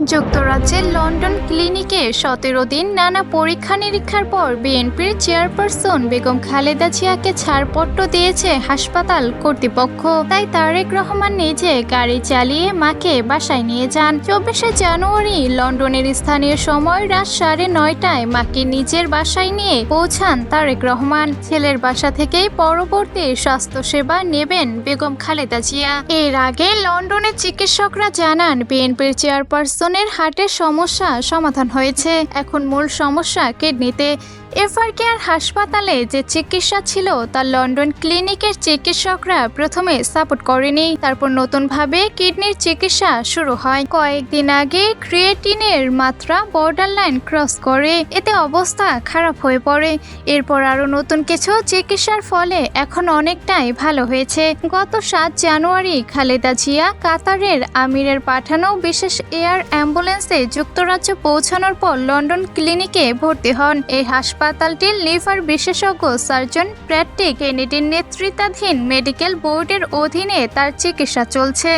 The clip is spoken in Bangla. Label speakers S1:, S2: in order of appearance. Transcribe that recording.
S1: যুক্তরাজ্যের লন্ডন ক্লিনিকে ১৭ দিন নানা পরীক্ষা নিরীক্ষার পর বিএনপির চেয়ারপারসন বেগম খালেদা জিয়াকে ছাড়পত্র দিয়েছে হাসপাতাল কর্তৃপক্ষ। তাই তারেক রহমান নিজে গাড়ি চালিয়ে মাকে বাসায় নিয়ে যান। ২৪শে জানুয়ারি লন্ডনের স্থানীয় সময় রাত ৯:৩০টায় মাকে নিজের বাসায় নিয়ে পৌঁছান তারেক রহমান। ছেলের বাসা থেকেই পরবর্তী স্বাস্থ্যসেবা নেবেন বেগম খালেদা জিয়া। এর আগে লন্ডনের চিকিৎসকরা জানান, বিএনপির চেয়ারপারসন হার্টের সমস্যা সমাধান হয়েছে। এখন মূল সমস্যা কিডনিতে। এফআর কেয়ার হাসপাতালে যে চিকিৎসা ছিল তা লন্ডন ক্লিনিকের চিকিৎসকরা প্রথমে সাপোর্ট করেনি। তারপর নতুনভাবে কিডনির চিকিৎসা শুরু হয়। কয়েকদিন আগে ক্রিয়েটিনের মাত্রা বর্ডারলাইন ক্রস করে, এতে অবস্থা খারাপ হয়ে পড়ে। এরপর আরও নতুন কিছু চিকিৎসার ফলে এখন অনেকটাই ভালো হয়েছে। গত ৭ জানুয়ারি খালেদা জিয়া কাতারের আমিরের পাঠানো বিশেষ এয়ার অ্যাম্বুলেন্সে যুক্তরাজ্য পৌঁছানোর পর লন্ডন ক্লিনিকে ভর্তি হন। এই হাসপাতালটির লিভার বিশেষজ্ঞ সার্জন প্যাট্রিক কেনেডির নেতৃত্বাধীন মেডিকেল বোর্ডের অধীনে তার চিকিৎসা চলছে।